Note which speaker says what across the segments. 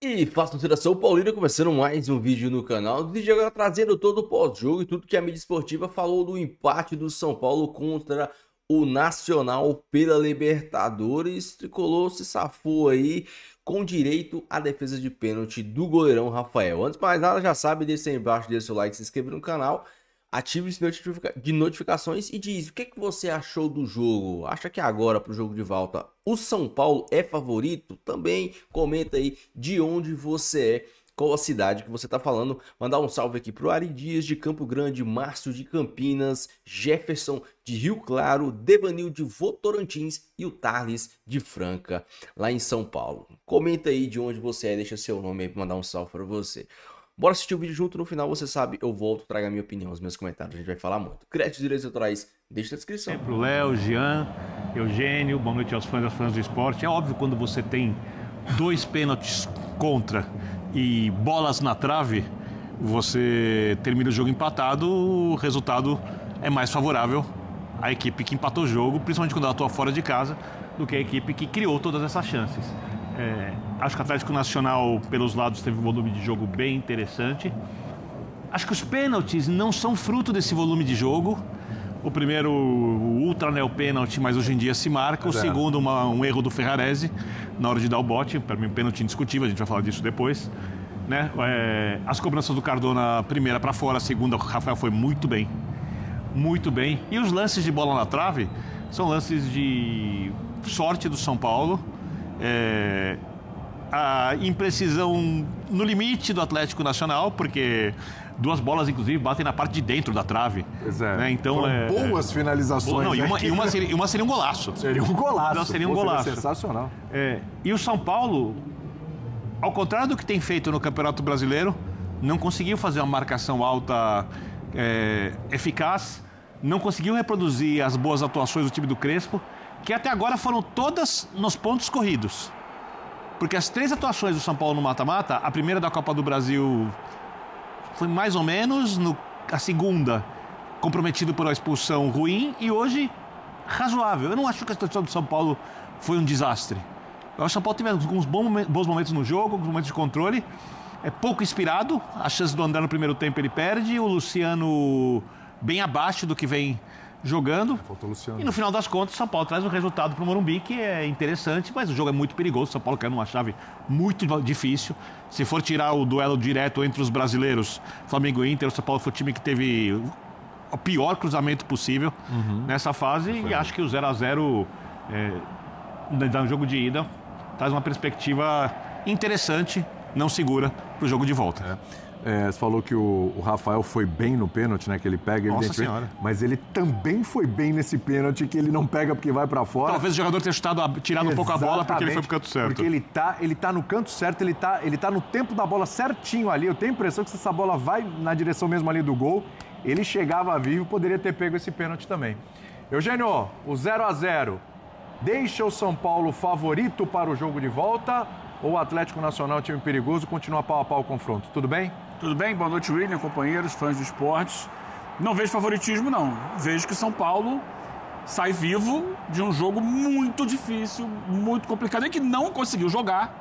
Speaker 1: E faço torcida São Paulino, começando mais um vídeo no canal. O vídeo agora trazendo todo o pós-jogo e tudo que a mídia esportiva falou do empate do São Paulo contra o Nacional pela Libertadores. Tricolor se safou aí com direito à defesa de pênalti do goleirão Rafael. Antes de mais nada, já sabe, deixa aí embaixo, deixa o like, se inscreva no canal. Ative o sininho de notificações e diz o que você achou do jogo. Acha que agora para o jogo de volta o São Paulo é favorito? Também comenta aí de onde você é, qual a cidade que você está falando. Mandar um salve aqui para o Ari Dias de Campo Grande, Márcio de Campinas, Jefferson de Rio Claro, Devanil de Votorantins e o Tarles de Franca, lá em São Paulo. Comenta aí de onde você é, deixa seu nome aí para mandar um salve para você. Bora assistir o vídeo junto, no final você sabe, eu volto, trago a minha opinião, os meus comentários, a gente vai falar muito. Créditos e direitos autorais, deixa na descrição.
Speaker 2: Sempre o Léo, Jean, Eugênio, boa noite aos fãs e às fãs do esporte. É óbvio quando você tem 2 pênaltis contra e bolas na trave, você termina o jogo empatado, o resultado é mais favorável à equipe que empatou o jogo, principalmente quando ela atua fora de casa, do que a equipe que criou todas essas chances. Acho que o Atlético Nacional, pelos lados, teve um volume de jogo bem interessante. Acho que os pênaltis não são fruto desse volume de jogo. O primeiro, o ultra neo-pênalti, mas hoje em dia se marca. O segundo, um erro do Ferrarese na hora de dar o bote. Para mim, um pênalti indiscutível, a gente vai falar disso depois. Né? As cobranças do Cardona, a primeira para fora, a segunda, o Rafael foi muito bem. Muito bem. E os lances de bola na trave são lances de sorte do São Paulo. A imprecisão no limite do Atlético Nacional, porque 2 bolas, inclusive, batem na parte de dentro da trave.
Speaker 3: Né? Então, boas finalizações.
Speaker 2: Não, e uma seria um golaço.
Speaker 3: Seria um golaço.
Speaker 2: Seria um golaço.
Speaker 3: Seria sensacional.
Speaker 2: E o São Paulo, ao contrário do que tem feito no Campeonato Brasileiro, não conseguiu fazer uma marcação alta eficaz, não conseguiu reproduzir as boas atuações do time do Crespo, que até agora foram todas nos pontos corridos. Porque as 3 atuações do São Paulo no mata-mata, a primeira da Copa do Brasil foi mais ou menos, a segunda comprometido por uma expulsão ruim e hoje razoável. Eu não acho que a situação do São Paulo foi um desastre. O São Paulo teve alguns bons momentos no jogo, alguns momentos de controle, é pouco inspirado, a chance do André no primeiro tempo ele perde, o Luciano bem abaixo do que vem jogando. E no final das contas, o São Paulo traz um resultado para o Morumbi que é interessante, mas o jogo é muito perigoso. O São Paulo caiu numa chave muito difícil. Se for tirar o duelo direto entre os brasileiros, Flamengo e Inter, o São Paulo foi o time que teve o pior cruzamento possível nessa fase. E acho que o 0-0 no jogo de ida traz uma perspectiva interessante, não segura, para o jogo de volta.
Speaker 3: Você falou que o Rafael foi bem no pênalti, né? Que ele pega,
Speaker 2: Nossa Senhora.
Speaker 3: Mas ele também foi bem nesse pênalti que ele não pega porque vai pra fora.
Speaker 2: Talvez o jogador tenha tirado um pouco a bola porque ele foi pro canto certo.
Speaker 3: Porque ele tá no canto certo, ele tá no tempo da bola certinho ali. Eu tenho a impressão que se essa bola vai na direção mesmo ali do gol, ele chegava vivo, poderia ter pego esse pênalti também. Eugênio, o 0-0 deixa o São Paulo favorito para o jogo de volta ou o Atlético Nacional, time perigoso, continua pau a pau o confronto? Tudo bem?
Speaker 4: Tudo bem? Boa noite, William, companheiros, fãs do esporte. Não vejo favoritismo, não. Vejo que São Paulo sai vivo de um jogo muito difícil, muito complicado, e que não conseguiu jogar.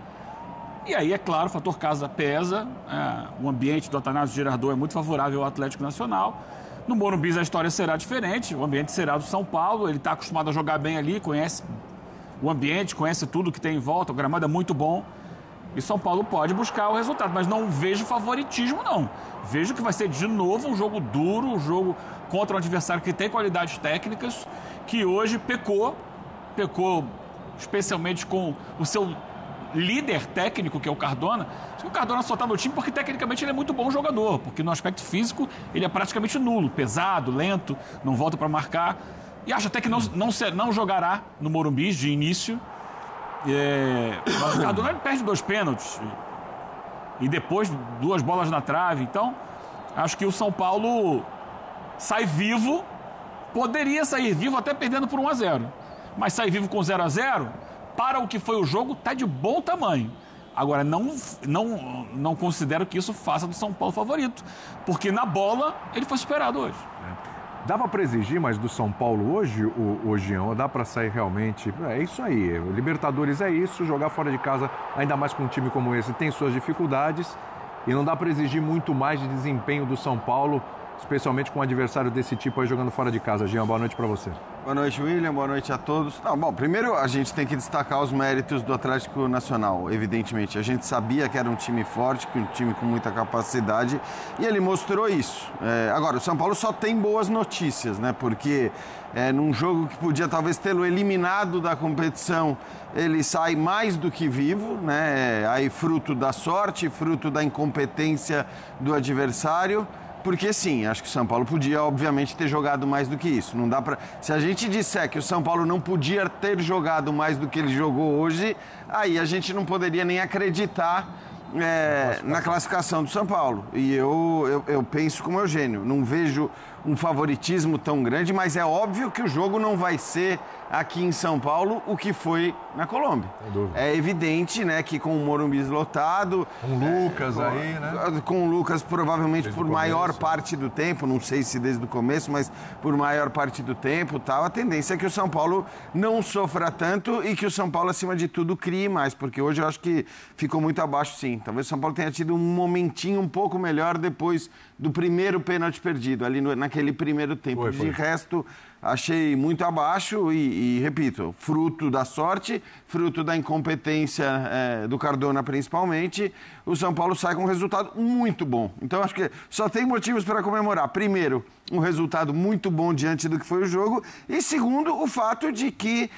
Speaker 4: E aí, é claro, o fator casa pesa. O ambiente do Atanásio Girardot é muito favorável ao Atlético Nacional. No Morumbi a história será diferente, o ambiente será do São Paulo. Ele está acostumado a jogar bem ali, conhece o ambiente, conhece tudo que tem em volta, o gramado é muito bom. E São Paulo pode buscar o resultado, mas não vejo favoritismo, não. Vejo que vai ser, de novo, um jogo duro, um jogo contra um adversário que tem qualidades técnicas, que hoje pecou especialmente com o seu líder técnico, que é o Cardona. O Cardona só está no time porque, tecnicamente, ele é muito bom jogador, porque no aspecto físico ele é praticamente nulo, pesado, lento, não volta para marcar. E acho até que não jogará no Morumbi de início. Mas o Cardona perde 2 pênaltis e depois 2 bolas na trave. Então, acho que o São Paulo sai vivo, poderia sair vivo até perdendo por 1-0, mas sai vivo com 0-0, para o que foi o jogo, está de bom tamanho. Agora, não considero que isso faça do São Paulo favorito, porque na bola ele foi superado hoje.
Speaker 3: Dava para exigir mais do São Paulo hoje, o Jean? Dá para sair realmente? É isso aí. O Libertadores é isso. Jogar fora de casa, ainda mais com um time como esse, tem suas dificuldades. E não dá para exigir muito mais de desempenho do São Paulo, especialmente com um adversário desse tipo aí jogando fora de casa. Jean, boa noite para você.
Speaker 5: Boa noite, William. Boa noite a todos. Bom, primeiro a gente tem que destacar os méritos do Atlético Nacional, evidentemente. A gente sabia que era um time forte, que um time com muita capacidade, e ele mostrou isso. Agora, o São Paulo só tem boas notícias, né? Porque num jogo que podia talvez tê-lo eliminado da competição, ele sai mais do que vivo, né? Aí fruto da sorte, fruto da incompetência do adversário. Porque sim, acho que o São Paulo podia, obviamente, ter jogado mais do que isso. Não dá pra... Se a gente disser que o São Paulo não podia ter jogado mais do que ele jogou hoje, aí a gente não poderia nem acreditar na classificação do São Paulo. E eu penso como Eugênio, não vejo um favoritismo tão grande, mas é óbvio que o jogo não vai ser aqui em São Paulo o que foi na Colômbia. É evidente, né, que com o Morumbi lotado...
Speaker 3: Com o Lucas aí, né?
Speaker 5: Com o Lucas provavelmente desde por maior parte do tempo, não sei se desde o começo, mas por maior parte do tempo, tal, a tendência é que o São Paulo não sofra tanto e que o São Paulo, acima de tudo, crie mais, porque hoje eu acho que ficou muito abaixo, sim. Talvez o São Paulo tenha tido um momentinho um pouco melhor depois do primeiro pênalti perdido, ali naquele primeiro tempo. De resto, achei muito abaixo e, repito, fruto da sorte, fruto da incompetência do Cardona principalmente, o São Paulo sai com um resultado muito bom. Então, acho que só tem motivos para comemorar. Primeiro, um resultado muito bom diante do que foi o jogo. E segundo, o fato de que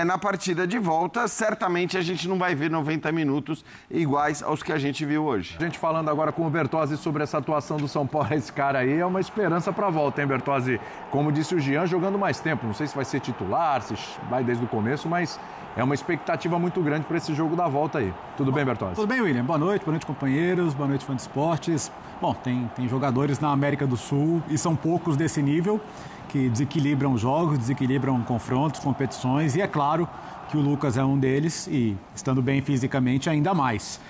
Speaker 5: na partida de volta, certamente a gente não vai ver 90 minutos iguais aos que a gente viu hoje.
Speaker 3: A gente falando agora com o Bertozzi sobre essa atuação do São Paulo, esse cara aí é uma esperança para a volta, hein, Bertozzi? Como disse o Jean, jogando mais tempo. Não sei se vai ser titular, se vai desde o começo, mas é uma expectativa muito grande para esse jogo da volta aí. Tudo bem, Bertozzi?
Speaker 6: Tudo bem, William. Boa noite, companheiros, boa noite, fã de esportes. Bom, tem jogadores na América do Sul, e são poucos desse nível, que desequilibram jogos, desequilibram confrontos, competições, e é claro que o Lucas é um deles, e estando bem fisicamente ainda mais.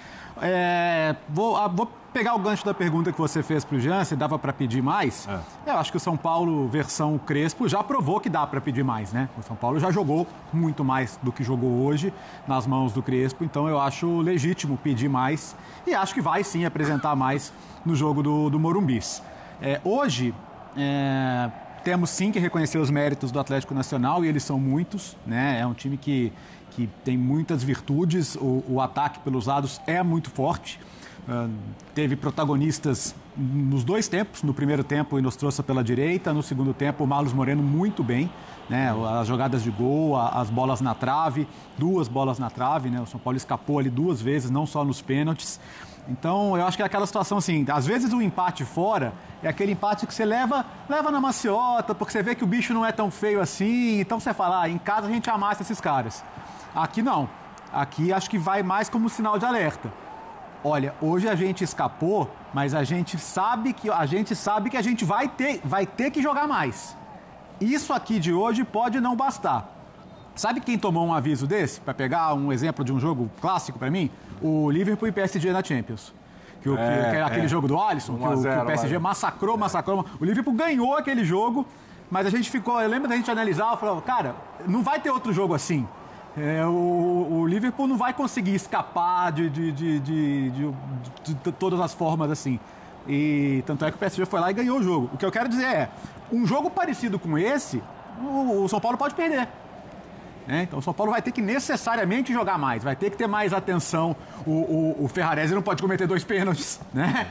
Speaker 6: Vou pegar o gancho da pergunta que você fez para o Jean, se dava para pedir mais. Eu acho que o São Paulo, versão Crespo, já provou que dá para pedir mais, né? O São Paulo já jogou muito mais do que jogou hoje nas mãos do Crespo, então eu acho legítimo pedir mais e acho que vai sim apresentar mais no jogo do Morumbis. Hoje, temos sim que reconhecer os méritos do Atlético Nacional, e eles são muitos, né? É um time que tem muitas virtudes, o ataque pelos lados é muito forte. Teve protagonistas nos dois tempos, no primeiro tempo nos trouxe pela direita, no segundo tempo o Marlos Moreno muito bem, né? As jogadas de gol, as bolas na trave, 2 bolas na trave, né? O São Paulo escapou ali 2 vezes, não só nos pênaltis. Então eu acho que é aquela situação assim, às vezes o empate fora é aquele empate que você leva na maciota, porque você vê que o bicho não é tão feio assim, então você fala, em casa a gente amassa esses caras. Aqui não, aqui acho que vai mais como sinal de alerta. Olha, hoje a gente escapou, mas a gente sabe que a gente vai ter que jogar mais. Isso aqui de hoje pode não bastar. Sabe quem tomou um aviso desse? Para pegar um exemplo de um jogo clássico para mim? O Liverpool e PSG na Champions. Que aquele jogo do Alisson, que o PSG massacrou. O Liverpool ganhou aquele jogo, mas a gente ficou... Eu lembro da gente analisar e falar, cara, não vai ter outro jogo assim. O Liverpool não vai conseguir escapar de todas as formas assim. E tanto é que o PSG foi lá e ganhou o jogo. O que eu quero dizer é, um jogo parecido com esse, o São Paulo pode perder. Então o São Paulo vai ter que necessariamente jogar mais, vai ter que ter mais atenção. O Ferrarese não pode cometer 2 pênaltis, né?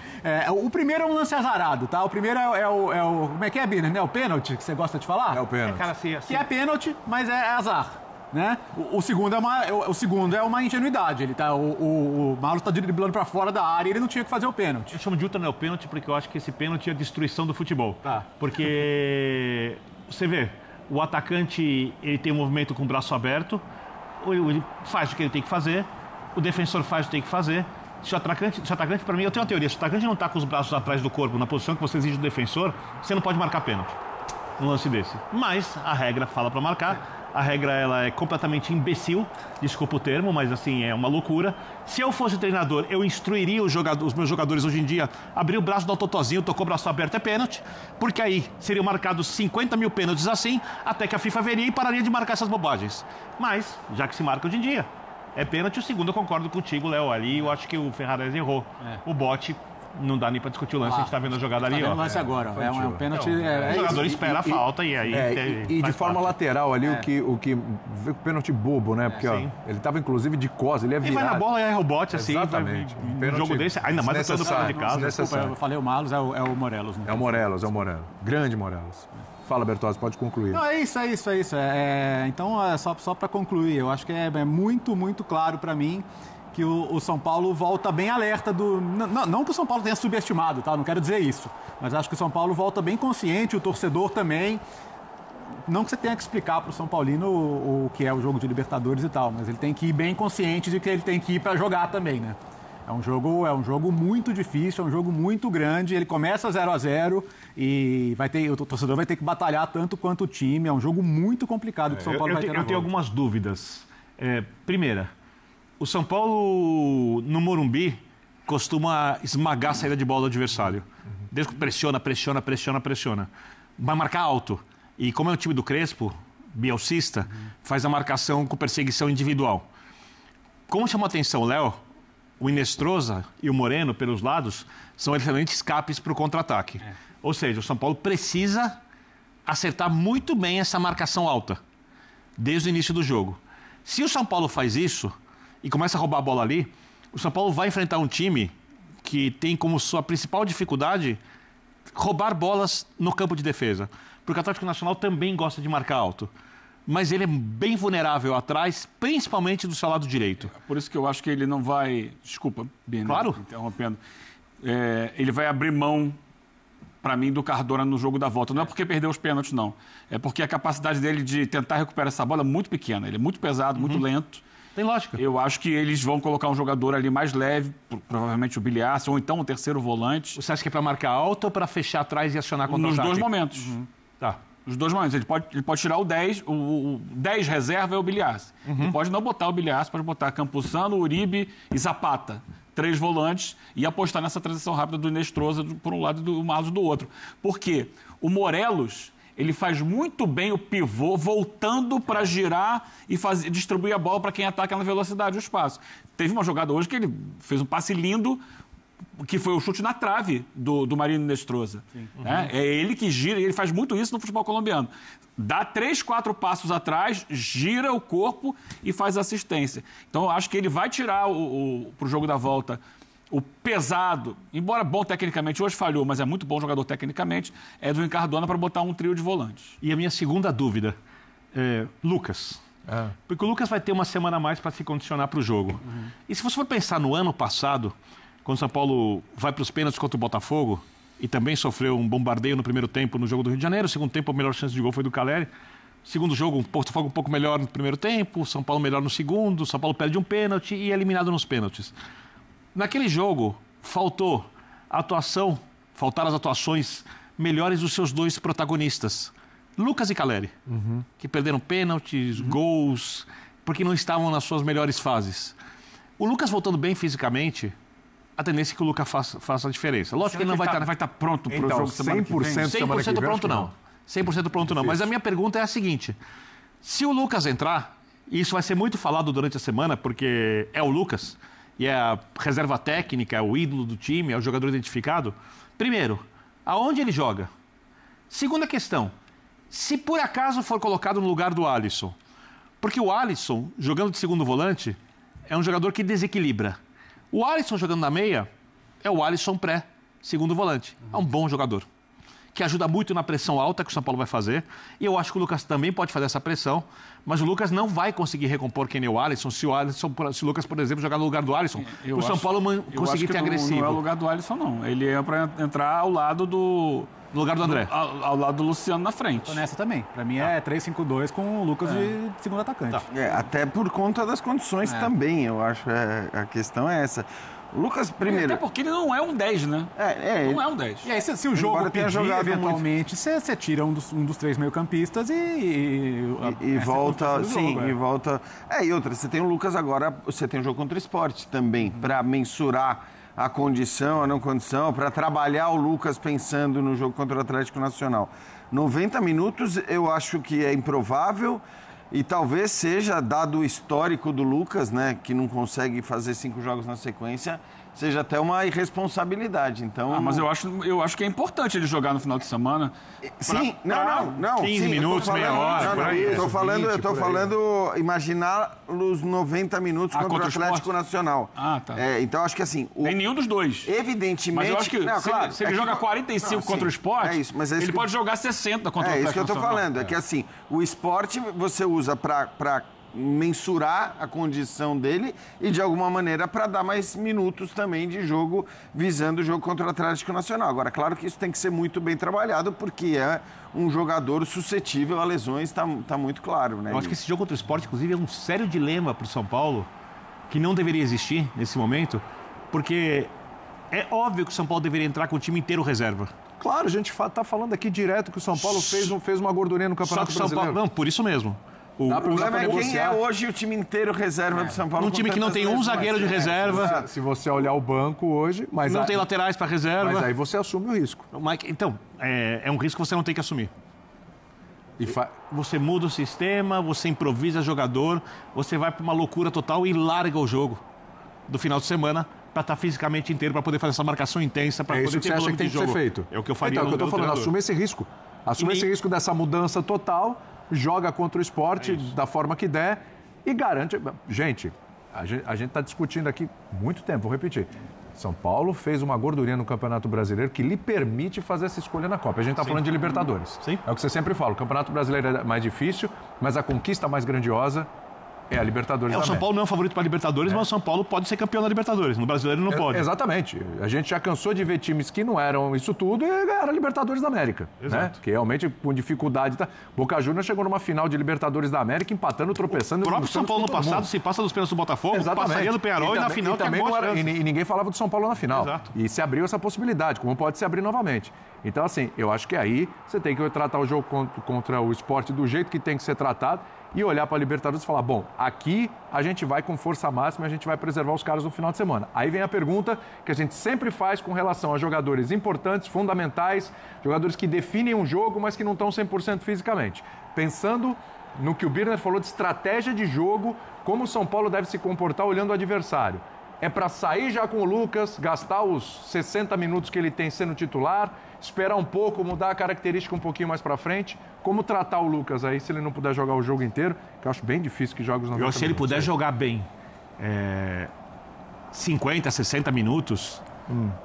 Speaker 6: O primeiro é um lance azarado, tá? O primeiro é o como é que é, Biner? Né? O pênalti, que você gosta de falar?
Speaker 3: É o pênalti.
Speaker 6: Que é pênalti, mas é azar. Né? O segundo é uma ingenuidade. O Marlos está driblando para fora da área e ele não tinha que fazer o pênalti.
Speaker 2: Eu chamo de ultra neopênalti porque eu acho que esse pênalti é a destruição do futebol.
Speaker 6: Tá.
Speaker 2: Porque você vê, o atacante ele tem um movimento com o braço aberto, ele faz o que ele tem que fazer, o defensor faz o que tem que fazer. Se o atacante para mim, eu tenho uma teoria, se o atacante não está com os braços atrás do corpo na posição que você exige do defensor, você não pode marcar pênalti num lance desse. Mas a regra fala para marcar. A regra ela é completamente imbecil, desculpa o termo, mas assim, é uma loucura. Se eu fosse treinador, eu instruiria os meus jogadores hoje em dia a abrir o braço do totozinho, tocou o braço aberto, é pênalti, porque aí seriam marcados 50 mil pênaltis assim, até que a FIFA veria e pararia de marcar essas bobagens. Mas, já que se marca hoje em dia, é pênalti. O segundo, eu concordo contigo, Léo, ali eu acho que o Ferrares errou. O bote... Não dá nem pra discutir o lance, a gente tá vendo a jogada ali, ó.
Speaker 6: O lance agora, é um pênalti...
Speaker 2: O jogador espera a falta e aí...
Speaker 3: E de forma lateral ali, o que vê o pênalti bobo, né? Porque ó, ele tava inclusive de costas, ele ia virar.
Speaker 2: E vai na bola e erra o bote, assim.
Speaker 3: Exatamente.
Speaker 2: Um jogo desse, ainda mais todo fora de casa.
Speaker 6: Desculpa, eu falei o Marlos, é o Morelos.
Speaker 3: É o Morelos. Grande Morelos. Fala, Bertozzi, pode concluir.
Speaker 6: Não, é isso. Então, só para concluir, eu acho que é muito, muito claro para mim que o São Paulo volta bem alerta do... Não que o São Paulo tenha subestimado, tá? Não quero dizer isso. Mas acho que o São Paulo volta bem consciente, o torcedor também. Não que você tenha que explicar para o São Paulino o que é o jogo de Libertadores e tal, mas ele tem que ir bem consciente de que ele tem que ir para jogar também, né? É um jogo muito difícil, é um jogo muito grande. Ele começa 0-0 e o torcedor vai ter que batalhar tanto quanto o time. É um jogo muito complicado que o São Paulo vai ter na volta.
Speaker 2: Eu tenho algumas dúvidas. Primeira, o São Paulo, no Morumbi, costuma esmagar a saída de bola do adversário. Desde que pressiona. Vai marcar alto. E como é um time do Crespo, bielcista, faz a marcação com perseguição individual. Como chamou a atenção o Léo, o Inestrosa e o Moreno, pelos lados, são excelentes escapes para o contra-ataque. Ou seja, o São Paulo precisa acertar muito bem essa marcação alta, desde o início do jogo. Se o São Paulo faz isso e começa a roubar a bola ali, o São Paulo vai enfrentar um time que tem como sua principal dificuldade roubar bolas no campo de defesa. Porque o Atlético Nacional também gosta de marcar alto. Mas ele é bem vulnerável atrás, principalmente do seu lado direito.
Speaker 4: Por isso que eu acho que ele não vai... Desculpa, Bino,
Speaker 2: claro.
Speaker 4: Interrompendo. Ele vai abrir mão, para mim, do Cardona no jogo da volta. Não é porque perdeu os pênaltis, não. É porque a capacidade dele de tentar recuperar essa bola é muito pequena. Ele é muito pesado, muito lento.
Speaker 2: Tem lógica.
Speaker 4: Eu acho que eles vão colocar um jogador ali mais leve, provavelmente o Biliarce, ou então um terceiro volante.
Speaker 2: Você acha que é para marcar alto ou para fechar atrás e acionar contra-ataque?
Speaker 4: Nos dois momentos.
Speaker 2: Tá.
Speaker 4: Os dois momentos. Ele pode tirar o 10, o 10 reserva é o Biliarce. Ele pode não botar o Biliarce, pode botar Campuzano, Uribe e Zapata. 3 volantes e apostar nessa transição rápida do Inestrosa por um lado e do Marlos do outro. Por quê? O Morelos... Ele faz muito bem o pivô voltando para girar e distribuir a bola para quem ataca na velocidade do espaço. Teve uma jogada hoje que ele fez um passe lindo, que foi o chute na trave do Marino Inestrosa. É ele que gira, e ele faz muito isso no futebol colombiano. Dá 3, 4 passos atrás, gira o corpo e faz assistência. Então, eu acho que ele vai tirar para o jogo da volta o pesado, embora bom tecnicamente, hoje falhou, mas é muito bom jogador tecnicamente, é do Cardona para botar um trio de volantes.
Speaker 2: E a minha segunda dúvida é Lucas. Porque o Lucas vai ter uma semana a mais para se condicionar para o jogo. E se você for pensar no ano passado, quando o São Paulo vai para os pênaltis contra o Botafogo, e também sofreu um bombardeio no primeiro tempo no jogo do Rio de Janeiro, o segundo tempo a melhor chance de gol foi do Caleri. Segundo jogo, o Botafogo um pouco melhor no primeiro tempo, o São Paulo melhor no segundo, o São Paulo perde um pênalti e é eliminado nos pênaltis. Naquele jogo, faltaram as atuações melhores dos seus dois protagonistas, Lucas e Caleri, que perderam pênaltis, gols, porque não estavam nas suas melhores fases. O Lucas voltando bem fisicamente, a tendência é que o Lucas faça a diferença. Lógico que ele não vai estar
Speaker 4: pronto para o jogo semana que vem.
Speaker 2: 100% pronto não. 100% pronto não. Mas a minha pergunta é a seguinte, se o Lucas entrar, e isso vai ser muito falado durante a semana, porque é o Lucas... e é a reserva técnica, é o ídolo do time, é o jogador identificado. Primeiro, aonde ele joga? Segunda questão, se por acaso for colocado no lugar do Alisson, porque o Alisson, jogando de segundo volante, é um jogador que desequilibra. O Alisson jogando na meia é o Alisson pré-segundo volante. É um bom jogador, que ajuda muito na pressão alta que o São Paulo vai fazer. E eu acho que o Lucas também pode fazer essa pressão, mas o Lucas não vai conseguir recompor quem é o Alisson se o Lucas, por exemplo, jogar no lugar do Alisson. O São Paulo conseguir ter agressivo.
Speaker 4: Não é o lugar do Alisson, não. Ele é para entrar ao lado
Speaker 2: No lugar do André.
Speaker 4: Ao lado do Luciano na frente.
Speaker 6: Tô nessa também. Pra mim é 3-5-2 com o Lucas de segundo atacante.
Speaker 5: Até por conta das condições também, eu acho. A questão é essa. O Lucas, primeiro...
Speaker 4: Até porque ele não é um 10, né? Não é um 10.
Speaker 6: E aí, se o jogo pedir, eventualmente, você tira um dos 3 meio-campistas e
Speaker 5: volta, sim, e volta... E outra, você tem o Lucas agora, você tem o jogo contra o Sport também, para mensurar a condição, a não condição, para trabalhar o Lucas pensando no jogo contra o Atlético Nacional. 90 minutos eu acho que é improvável e talvez seja, dado o histórico do Lucas, né, que não consegue fazer 5 jogos na sequência, seja até uma irresponsabilidade. Então,
Speaker 4: mas eu acho que é importante ele jogar no final de semana.
Speaker 5: Sim, não.
Speaker 2: 15 minutos, meia hora.
Speaker 5: Eu tô falando imaginar os 90 minutos contra o Atlético Nacional.
Speaker 4: Tá.
Speaker 5: Então, acho que assim...
Speaker 4: Nem nenhum dos dois.
Speaker 5: Evidentemente...
Speaker 4: Mas eu acho que se ele joga 45 contra o Sport, ele pode jogar 60 contra o Atlético Nacional.
Speaker 5: É isso que eu tô falando. É que assim, o Sport você usa para mensurar a condição dele e, de alguma maneira, para dar mais minutos também de jogo, visando o jogo contra o Atlético Nacional. Agora, claro que isso tem que ser muito bem trabalhado, porque é um jogador suscetível a lesões, tá muito claro, né?
Speaker 2: Eu acho que esse jogo contra o Sport, inclusive, é um sério dilema para o São Paulo, que não deveria existir nesse momento, porque é óbvio que o São Paulo deveria entrar com o time inteiro reserva.
Speaker 3: Claro, a gente está falando aqui direto que o São Paulo fez uma gordurinha no Campeonato
Speaker 2: Brasileiro.
Speaker 3: Só que o São
Speaker 2: Paulo, não, por isso mesmo.
Speaker 5: O problema é quem é hoje o time inteiro reserva do São Paulo.
Speaker 2: Um time que não tem um zagueiro de reserva.
Speaker 3: Se você olhar o banco hoje...
Speaker 2: Não tem laterais para reserva.
Speaker 3: Mas aí você assume o risco.
Speaker 2: Então, é um risco que você não tem que assumir. Você muda o sistema, você improvisa jogador, você vai para uma loucura total e larga o jogo do final de semana para estar fisicamente inteiro, para poder fazer essa marcação intensa, para poder ter
Speaker 3: volume de jogo. Isso que você acha que tem que ser feito?
Speaker 2: É o que eu faria.
Speaker 3: Então, é o que eu estou falando, assume esse risco. Assume esse risco dessa mudança total, joga contra o Sport da forma que der e garante... Gente, a gente está discutindo aqui muito tempo, vou repetir. São Paulo fez uma gordurinha no Campeonato Brasileiro que lhe permite fazer essa escolha na Copa. A gente está falando de Libertadores.
Speaker 2: Sim.
Speaker 3: É o que você sempre fala, o Campeonato Brasileiro é mais difícil, mas a conquista mais grandiosa é a Libertadores.
Speaker 2: O São Paulo não é um favorito para a Libertadores, mas o São Paulo pode ser campeão da Libertadores. No Brasileiro não pode.
Speaker 3: Exatamente. A gente já cansou de ver times que não eram isso tudo e ganharam a Libertadores da América. Né? Que realmente, com dificuldade... Boca Juniors chegou numa final de Libertadores da América, empatando, tropeçando...
Speaker 2: O próprio São Paulo no passado, se passa dos pênaltis do Botafogo, passaria do Peñarol e na final
Speaker 3: também e ninguém falava do São Paulo na final. Exato. E se abriu essa possibilidade, como pode se abrir novamente. Então, assim, eu acho que aí você tem que tratar o jogo contra o Sport do jeito que tem que ser tratado e olhar para a Libertadores e falar, bom, aqui a gente vai com força máxima, a gente vai preservar os caras no final de semana. Aí vem a pergunta que a gente sempre faz com relação a jogadores importantes, fundamentais, jogadores que definem um jogo, mas que não estão 100% fisicamente. Pensando no que o Birner falou de estratégia de jogo, como o São Paulo deve se comportar olhando o adversário. É para sair já com o Lucas, gastar os 60 minutos que ele tem sendo titular, esperar um pouco, mudar a característica um pouquinho mais para frente. Como tratar o Lucas aí, se ele não puder jogar o jogo inteiro, que eu acho bem difícil que jogue os 90 minutos.
Speaker 2: Se ele puder jogar bem 50, 60 minutos,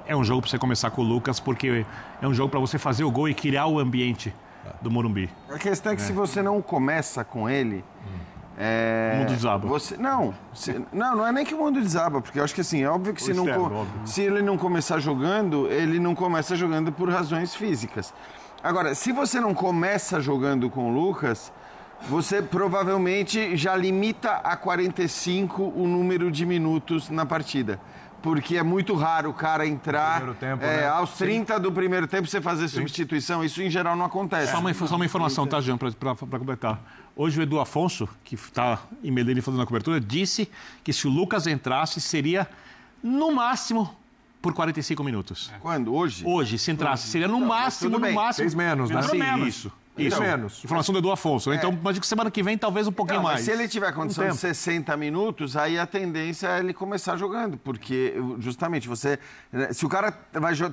Speaker 2: é um jogo para você começar com o Lucas, porque é um jogo para você fazer o gol e criar o ambiente do Morumbi.
Speaker 5: A questão é que se você não começa com ele...
Speaker 2: O mundo desaba.
Speaker 5: Não é nem que o mundo desaba, porque eu acho que assim, é óbvio que se ele não começar jogando, ele não começa jogando por razões físicas. Agora, se você não começa jogando com o Lucas, você provavelmente já limita a 45 o número de minutos na partida. Porque é muito raro o cara entrar aos 30 do primeiro tempo você fazer substituição. Isso em geral não acontece.
Speaker 2: Só uma informação, tá, Jean, para completar. Hoje o Edu Afonso, que está em Medellín fazendo a cobertura, disse que se o Lucas entrasse seria no máximo por 45 minutos.
Speaker 5: Quando? Hoje?
Speaker 2: Hoje, se entrasse. Seria no máximo.
Speaker 3: Fez menos, né?
Speaker 2: Isso. Menos. Informação do Edu Afonso. Então, imagino que semana que vem talvez um pouquinho mais.
Speaker 5: Se ele tiver condição de 60 minutos, aí a tendência é ele começar jogando. Porque, justamente, se o cara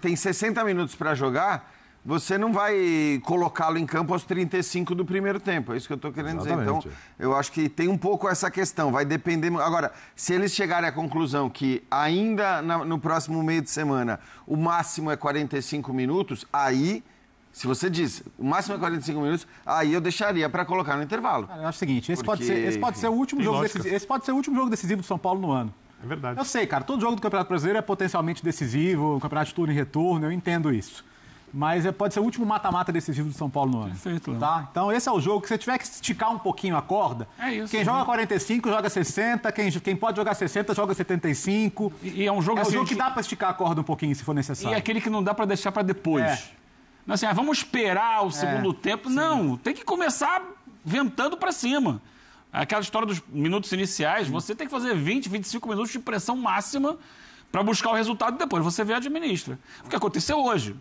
Speaker 5: tem 60 minutos para jogar, você não vai colocá-lo em campo aos 35 do primeiro tempo. É isso que eu estou querendo dizer. Então, eu acho que tem um pouco essa questão. Vai depender... Agora, se eles chegarem à conclusão que ainda no próximo meio de semana o máximo é 45 minutos, aí... Se você diz, o máximo é 45 minutos, aí eu deixaria para colocar no intervalo.
Speaker 6: Eu acho o seguinte, esse pode ser o último jogo decisivo do São Paulo no ano.
Speaker 2: É verdade.
Speaker 6: Eu sei, cara, todo jogo do Campeonato Brasileiro é potencialmente decisivo, o campeonato de turno e retorno, eu entendo isso. Mas pode ser o último mata-mata decisivo do São Paulo no ano.
Speaker 4: Perfeito, Léo.
Speaker 6: Tá? Então esse é o jogo que você tiver que esticar um pouquinho a corda.
Speaker 4: É isso.
Speaker 6: Quem joga 45 joga 60, quem pode jogar 60 joga 75.
Speaker 4: E é um jogo,
Speaker 6: É um
Speaker 4: assim,
Speaker 6: jogo que dá para esticar a corda um pouquinho se for
Speaker 4: E
Speaker 6: necessário.
Speaker 4: é aquele que não dá para deixar para depois. Não é assim, vamos esperar o segundo tempo. Não, tem que começar ventando para cima. Aquela história dos minutos iniciais, você tem que fazer 20, 25 minutos de pressão máxima para buscar o resultado e depois você vê a administra. O que aconteceu hoje?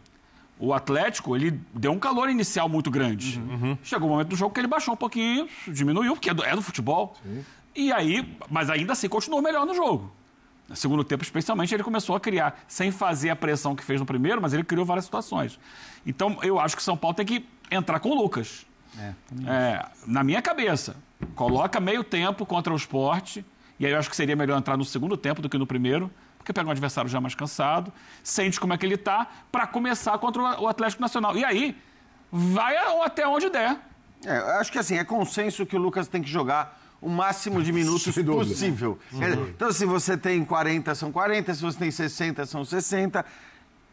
Speaker 4: O Atlético, ele deu um calor inicial muito grande. Chegou o momento do jogo que ele baixou um pouquinho, diminuiu, porque é do futebol. E aí, mas ainda assim continuou melhor no jogo. No segundo tempo, especialmente, ele começou a criar, sem fazer a pressão que fez no primeiro, mas ele criou várias situações. Então, eu acho que o São Paulo tem que entrar com o Lucas. Na minha cabeça, coloca meio tempo contra o Sport, e aí eu acho que seria melhor entrar no segundo tempo do que no primeiro, porque pega um adversário já mais cansado, sente como é que ele tá, para começar contra o Atlético Nacional. E aí, vai até onde der.
Speaker 5: Eu acho que assim, é consenso que o Lucas tem que jogar o máximo de minutos possível. Então, se você tem 40, são 40, se você tem 60, são 60.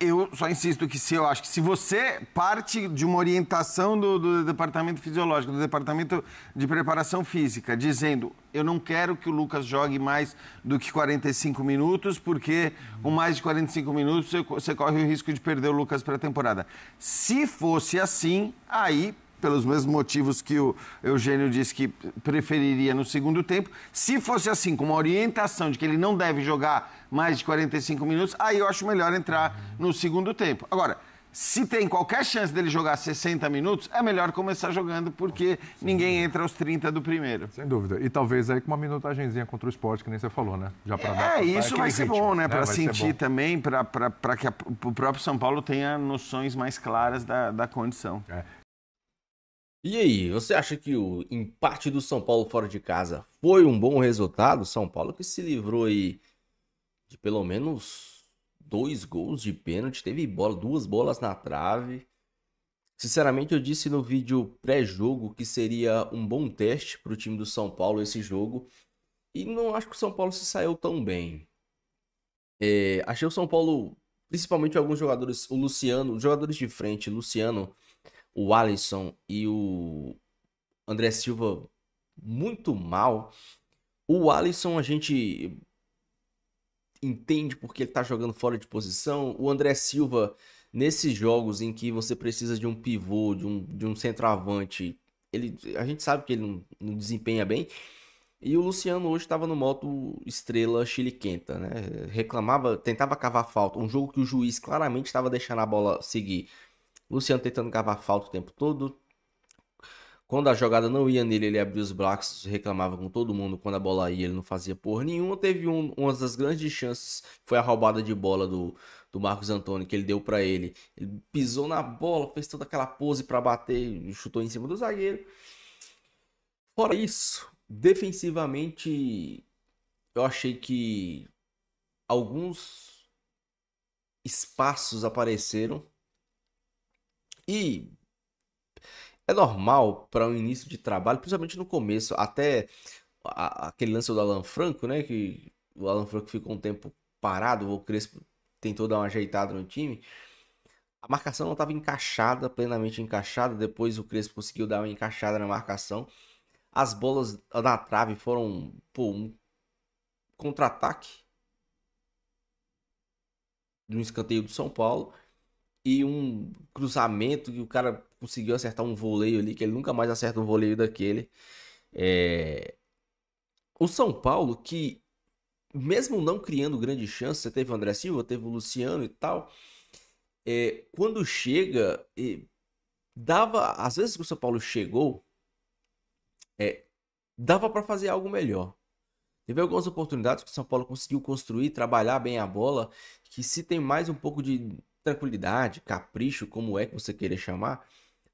Speaker 5: Eu só insisto que eu acho que se você parte de uma orientação do departamento fisiológico, do departamento de preparação física, dizendo eu não quero que o Lucas jogue mais do que 45 minutos, porque com mais de 45 minutos você corre o risco de perder o Lucas para a temporada. Se fosse assim, aí, pelos mesmos motivos que o Eugênio disse que preferiria no segundo tempo, se fosse assim, com uma orientação de que ele não deve jogar mais de 45 minutos, aí eu acho melhor entrar no segundo tempo. Agora, se tem qualquer chance dele jogar 60 minutos, é melhor começar jogando, porque ninguém entra aos 30 do primeiro.
Speaker 3: Sem dúvida. E talvez aí com uma minutagenzinha contra o Sport, que nem você falou, né? Já para dar
Speaker 5: isso vai ser bom, né? Para
Speaker 3: Vai
Speaker 5: sentir também, para que o próprio São Paulo tenha noções mais claras da condição.
Speaker 1: E aí, você acha que o empate do São Paulo fora de casa foi um bom resultado? São Paulo que se livrou aí de pelo menos 2 gols de pênalti, teve duas bolas na trave. Sinceramente, eu disse no vídeo pré-jogo que seria um bom teste para o time do São Paulo esse jogo. E não acho que o São Paulo se saiu tão bem. Achei o São Paulo, principalmente alguns jogadores, o Luciano, os jogadores de frente, Luciano, o Alisson e o André Silva muito mal. O Alisson a gente entende porque ele tá jogando fora de posição. O André Silva, nesses jogos em que você precisa de um pivô, de um centroavante, a gente sabe que ele não desempenha bem. E o Luciano hoje estava no modo estrela chiliquenta, né? Reclamava, tentava cavar falta. Um jogo que o juiz claramente estava deixando a bola seguir. Luciano tentando cavar falta o tempo todo. Quando a jogada não ia nele, ele abria os braços, reclamava com todo mundo. Quando a bola ia, ele não fazia porra nenhuma. Teve uma das grandes chances, foi a roubada de bola do Marcos Antônio, que ele deu pra ele. Ele pisou na bola, fez toda aquela pose pra bater, chutou em cima do zagueiro. Fora isso, defensivamente, eu achei que alguns espaços apareceram. E é normal para um início de trabalho, principalmente no começo, até aquele lance do Alan Franco, né? Que o Alan Franco ficou um tempo parado, o Crespo tentou dar uma ajeitada no time. A marcação não estava encaixada, plenamente encaixada. Depois o Crespo conseguiu dar uma encaixada na marcação. As bolas na trave foram um contra-ataque de um escanteio do São Paulo. E um cruzamento que o cara conseguiu acertar um voleio ali, que ele nunca mais acerta um voleio daquele. O São Paulo, que mesmo não criando grande chance, você teve o André Silva, teve o Luciano e tal, quando chega, às vezes que o São Paulo chegou, dava para fazer algo melhor. Teve algumas oportunidades que o São Paulo conseguiu construir, trabalhar bem a bola, que se tem mais um pouco de tranquilidade, capricho, como é que você querer chamar,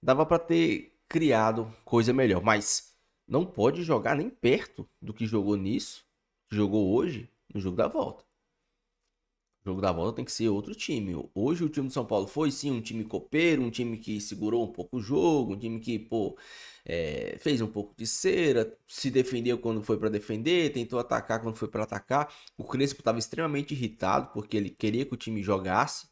Speaker 1: dava para ter criado coisa melhor, mas não pode jogar nem perto do que jogou jogou hoje, no jogo da volta. O jogo da volta tem que ser outro time. Hoje o time do São Paulo foi sim um time copeiro, um time que segurou um pouco o jogo, um time que fez um pouco de cera, se defendeu quando foi para defender, tentou atacar quando foi para atacar. O Crespo estava extremamente irritado porque ele queria que o time jogasse.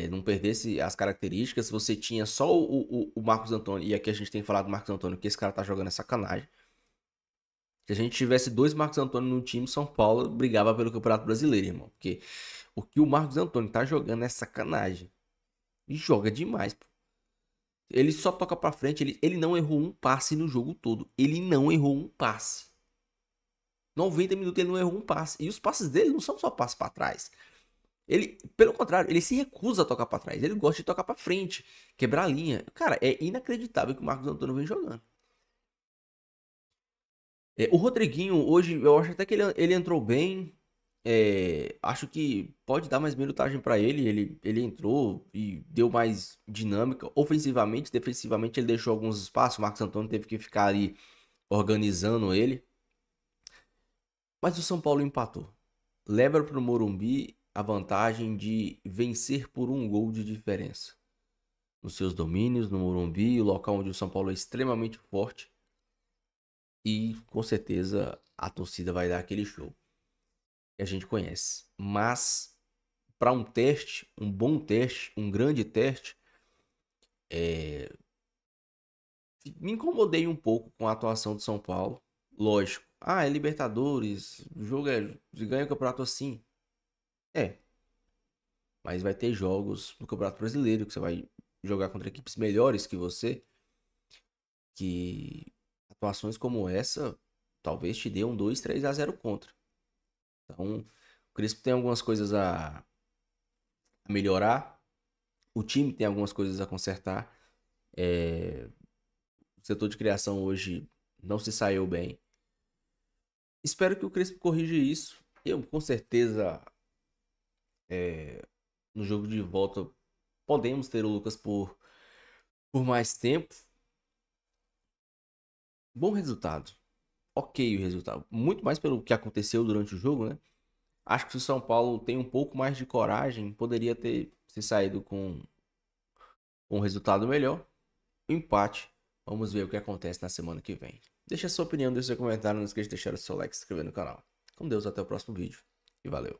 Speaker 1: Não perdesse as características. Você tinha só o Marcos Antônio, e aqui a gente tem falado do Marcos Antônio, que esse cara tá jogando é sacanagem. Se a gente tivesse 2 Marcos Antônio no time, São Paulo brigava pelo Campeonato Brasileiro, irmão. Porque o que o Marcos Antônio tá jogando é sacanagem. E joga demais, pô. Ele só toca pra frente, ele não errou um passe no jogo todo. Ele não errou um passe. 90 minutos ele não errou um passe. E os passes dele não são só passes pra trás. Ele, pelo contrário, ele se recusa a tocar pra trás. Ele gosta de tocar pra frente, quebrar a linha. Cara, é inacreditável que o Marcos Antônio vem jogando. O Rodriguinho, hoje, eu acho até que ele entrou bem. Acho que pode dar mais minutagem pra ele. Ele entrou e deu mais dinâmica. Ofensivamente, defensivamente, ele deixou alguns espaços. O Marcos Antônio teve que ficar ali organizando ele. Mas o São Paulo empatou. Leva pro Morumbi a vantagem de vencer por 1 gol de diferença. Nos seus domínios, no Morumbi, o local onde o São Paulo é extremamente forte. E com certeza a torcida vai dar aquele show que a gente conhece. Mas para um teste, um bom teste, um grande teste, me incomodei um pouco com a atuação do São Paulo. Lógico. É Libertadores, o jogo ganha o campeonato assim. Mas vai ter jogos no Campeonato Brasileiro que você vai jogar contra equipes melhores que você, que atuações como essa talvez te dê um 2-3-0 contra. Então, o Crespo tem algumas coisas a melhorar. O time tem algumas coisas a consertar. O setor de criação hoje não se saiu bem. Espero que o Crespo corrija isso. Eu, com certeza, no jogo de volta, podemos ter o Lucas por mais tempo. Bom resultado. Ok o resultado. Muito mais pelo que aconteceu durante o jogo, né? Acho que se o São Paulo tem um pouco mais de coragem, poderia ter se saído com um resultado melhor. O empate. Vamos ver o que acontece na semana que vem. Deixa a sua opinião, deixa seu comentário, não esqueça de deixar o seu like e se inscrever no canal. Com Deus, até o próximo vídeo. E valeu.